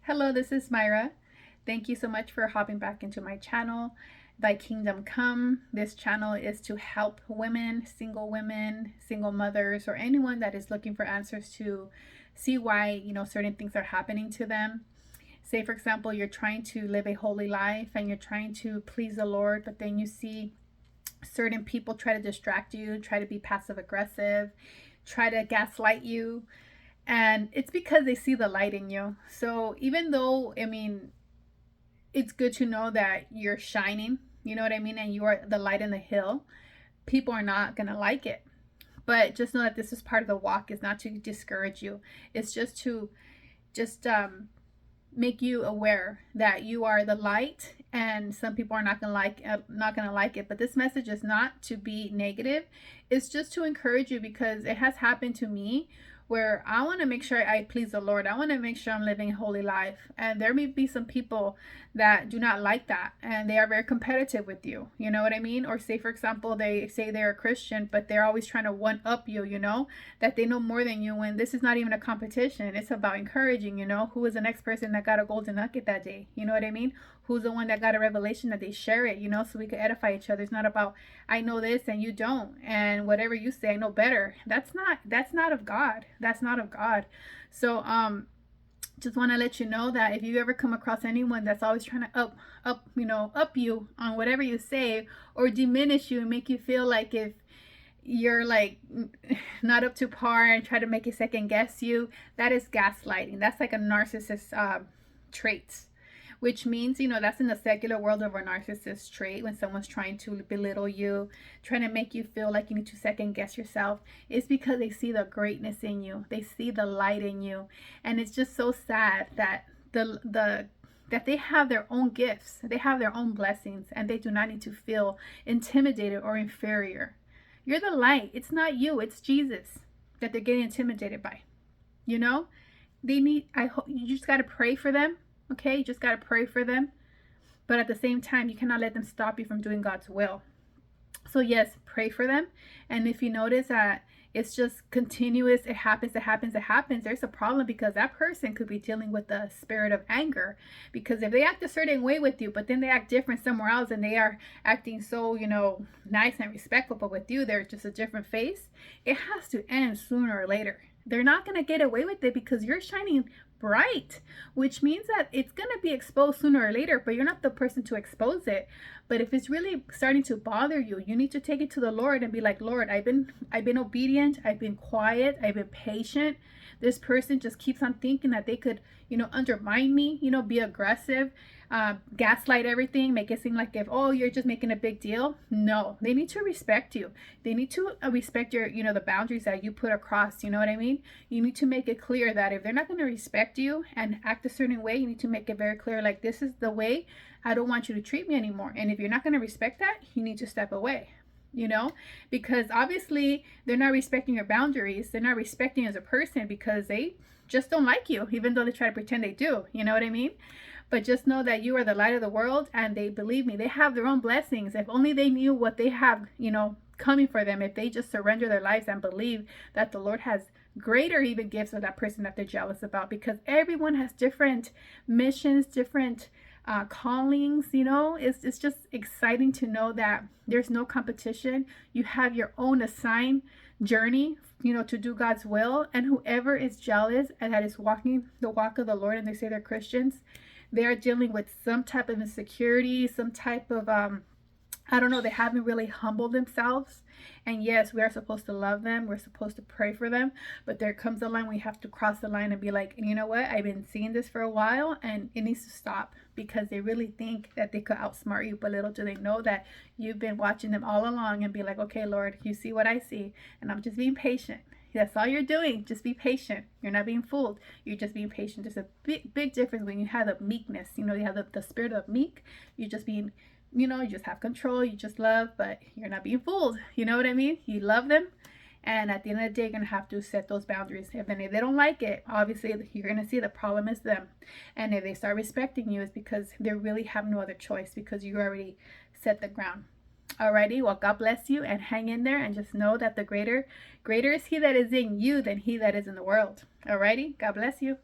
Hello, this is Myra. Thank you so much for hopping back into my channel. Thy Kingdom Come. This channel is to help women, single mothers, or anyone that is looking for answers to see why, certain things are happening to them. Say, for example, you're trying to live a holy life and you're trying to please the Lord, but then you see certain people try to distract you, try to be passive aggressive, try to gaslight you, and it's because they see the light in you. So even though, it's good to know that you're shining, you know what I mean, and you are the light in the hill, people are not going to like it. But just know that this is part of the walk. Is not to discourage you. It's just to just make you aware that you are the light, and some people are not gonna like it. But this message is not to be negative. It's just to encourage you, because it has happened to me where I want to make sure I please the Lord. I want to make sure I'm living a holy life. And there may be some people that do not like that, and they are very competitive with you. You know what I mean? Or say, for example, they say they're a Christian, but they're always trying to one up you, that they know more than you, when this is not even a competition. It's about encouraging, who is the next person that got a golden nugget that day. You know what I mean? Who's the one that got a revelation, that they share it, so we can edify each other. It's not about, I know this and you don't, and whatever you say, I know better. That's not of God. That's not of God. So just want to let you know that if you ever come across anyone that's always trying to up you on whatever you say, or diminish you and make you feel like if you're like not up to par and try to make you second guess you, that is gaslighting. That's like a narcissist traits, which means, that's in the secular world of a narcissist trait. When someone's trying to belittle you, trying to make you feel like you need to second guess yourself, it's because they see the greatness in you. They see the light in you. And it's just so sad that that they have their own gifts, they have their own blessings, and they do not need to feel intimidated or inferior. You're the light. It's not you, it's Jesus that they're getting intimidated by. I hope you just got to pray for them. Okay, you just got to pray for them. But at the same time, you cannot let them stop you from doing God's will. So yes, pray for them. And if you notice that it's just continuous, it happens, there's a problem, because that person could be dealing with the spirit of anger. Because if they act a certain way with you, but then they act different somewhere else, and they are acting so, nice and respectful, but with you, they're just a different face, it has to end sooner or later. They're not going to get away with it, because you're shining bright, which means that it's going to be exposed sooner or later, but you're not the person to expose it. But if it's really starting to bother you, you need to take it to the Lord and be like, Lord, I've been obedient, I've been quiet, I've been patient. This person just keeps on thinking that they could, undermine me, be aggressive, gaslight everything, make it seem like you're just making a big deal. No, they need to respect you. They need to respect your, the boundaries that you put across. You know what I mean? You need to make it clear that if they're not going to respect you and act a certain way, you need to make it very clear, like, this is the way I don't want you to treat me anymore. And if you're not going to respect that, you need to step away. Because obviously they're not respecting your boundaries. They're not respecting you as a person, because they just don't like you, even though they try to pretend they do. You know what I mean? But just know that you are the light of the world, and believe me, they have their own blessings. If only they knew what they have, coming for them, if they just surrender their lives and believe that the Lord has greater even gifts for that person that they're jealous about. Because everyone has different missions, different callings. It's just exciting to know that there's no competition. You have your own assigned journey, to do God's will. And whoever is jealous and that is walking the walk of the Lord, and they say they're Christians, they are dealing with some type of insecurity, some type of I don't know, they haven't really humbled themselves. And yes, we are supposed to love them, we're supposed to pray for them, but there comes a line we have to cross the line and be like, you know what, I've been seeing this for a while, and it needs to stop. Because they really think that they could outsmart you, but little do they know that you've been watching them all along, and be like, okay, Lord, you see what I see, and I'm just being patient. That's all you're doing. Just be patient. You're not being fooled. You're just being patient. There's a big difference when you have the meekness. You have the spirit of meek. You're just being, you just have control. You just love, but you're not being fooled. You know what I mean? You love them. And at the end of the day, you're going to have to set those boundaries. If they don't like it, obviously, you're going to see the problem is them. And if they start respecting you, it's because they really have no other choice, because you already set the ground. Alrighty, well, God bless you, and hang in there, and just know that the greater is he that is in you than he that is in the world. Alrighty, God bless you.